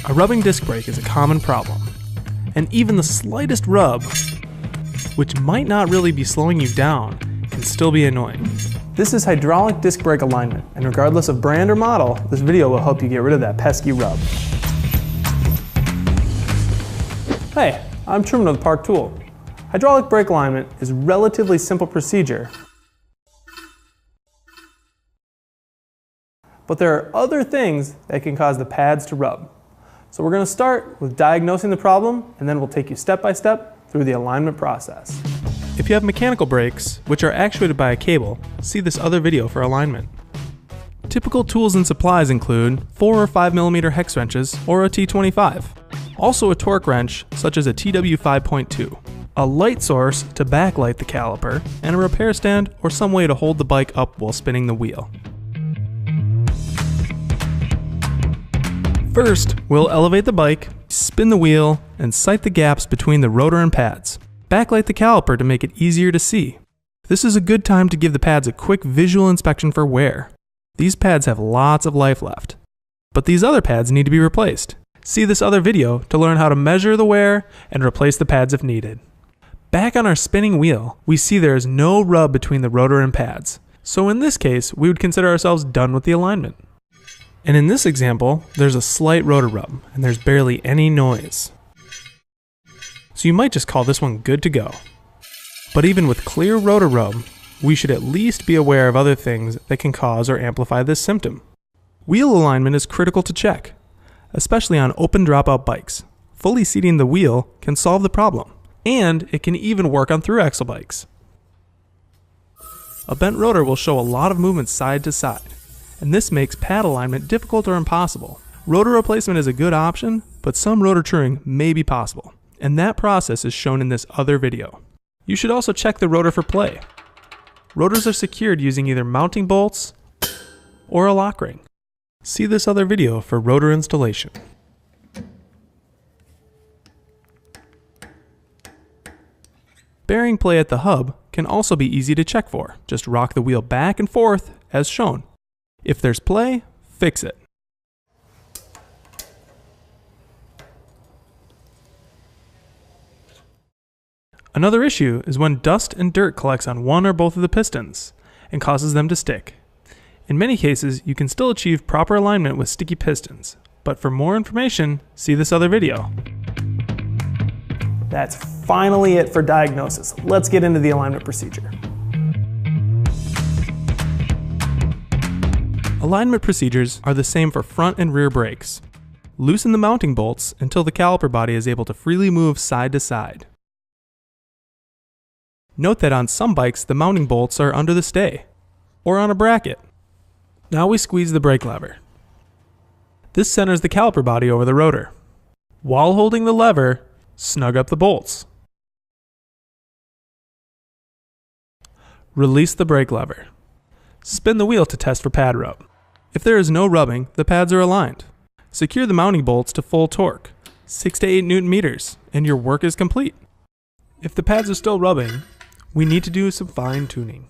A rubbing disc brake is a common problem, and even the slightest rub, which might not really be slowing you down, can still be annoying. This is hydraulic disc brake alignment, and regardless of brand or model, this video will help you get rid of that pesky rub. Hey, I'm Truman with Park Tool. Hydraulic brake alignment is a relatively simple procedure, but there are other things that can cause the pads to rub. So we're going to start with diagnosing the problem, and then we'll take you step by step through the alignment process. If you have mechanical brakes, which are actuated by a cable, see this other video for alignment. Typical tools and supplies include 4 or 5mm hex wrenches or a T25. Also a torque wrench, such as a TW5.2. A light source to backlight the caliper, and a repair stand or some way to hold the bike up while spinning the wheel. First, we'll elevate the bike, spin the wheel, and sight the gaps between the rotor and pads. Backlight the caliper to make it easier to see. This is a good time to give the pads a quick visual inspection for wear. These pads have lots of life left, but these other pads need to be replaced. See this other video to learn how to measure the wear and replace the pads if needed. Back on our spinning wheel, we see there is no rub between the rotor and pads. So in this case, we would consider ourselves done with the alignment. And in this example, there's a slight rotor rub, and there's barely any noise. So you might just call this one good to go. But even with clear rotor rub, we should at least be aware of other things that can cause or amplify this symptom. Wheel alignment is critical to check, especially on open dropout bikes. Fully seating the wheel can solve the problem, and it can even work on through axle bikes. A bent rotor will show a lot of movement side to side, and this makes pad alignment difficult or impossible. Rotor replacement is a good option, but some rotor truing may be possible, and that process is shown in this other video. You should also check the rotor for play. Rotors are secured using either mounting bolts or a lock ring. See this other video for rotor installation. Bearing play at the hub can also be easy to check for. Just rock the wheel back and forth as shown. If there's play, fix it. Another issue is when dust and dirt collects on one or both of the pistons and causes them to stick. In many cases, you can still achieve proper alignment with sticky pistons, but for more information, see this other video. That's finally it for diagnosis. Let's get into the alignment procedure. Alignment procedures are the same for front and rear brakes. Loosen the mounting bolts until the caliper body is able to freely move side to side. Note that on some bikes the mounting bolts are under the stay, or on a bracket. Now we squeeze the brake lever. This centers the caliper body over the rotor. While holding the lever, snug up the bolts. Release the brake lever. Spin the wheel to test for pad rub. If there is no rubbing, the pads are aligned. Secure the mounting bolts to full torque, 6 to 8 Newton meters, and your work is complete. If the pads are still rubbing, we need to do some fine tuning.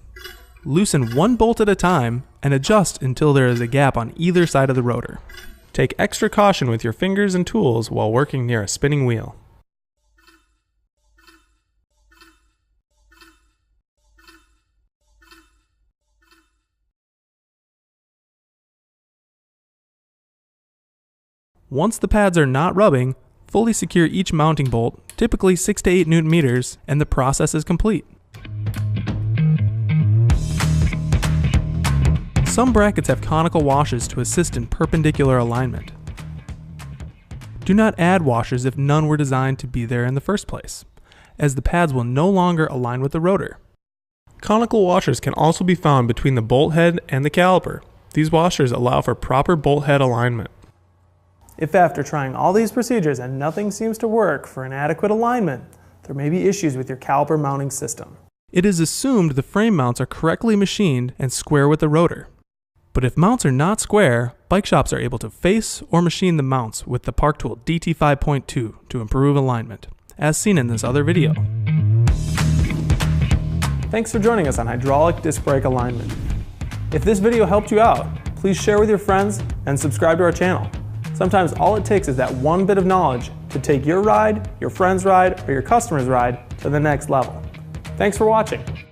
Loosen one bolt at a time and adjust until there is a gap on either side of the rotor. Take extra caution with your fingers and tools while working near a spinning wheel. Once the pads are not rubbing, fully secure each mounting bolt, typically 6 to 8 Newton meters, and the process is complete. Some brackets have conical washers to assist in perpendicular alignment. Do not add washers if none were designed to be there in the first place, as the pads will no longer align with the rotor. Conical washers can also be found between the bolt head and the caliper. These washers allow for proper bolt head alignment. If after trying all these procedures and nothing seems to work for an adequate alignment, there may be issues with your caliper mounting system. It is assumed the frame mounts are correctly machined and square with the rotor. But if mounts are not square, bike shops are able to face or machine the mounts with the Park Tool DT5.2 to improve alignment, as seen in this other video. Thanks for joining us on hydraulic disc brake alignment. If this video helped you out, please share with your friends and subscribe to our channel. Sometimes all it takes is that one bit of knowledge to take your ride, your friend's ride, or your customer's ride to the next level. Thanks for watching.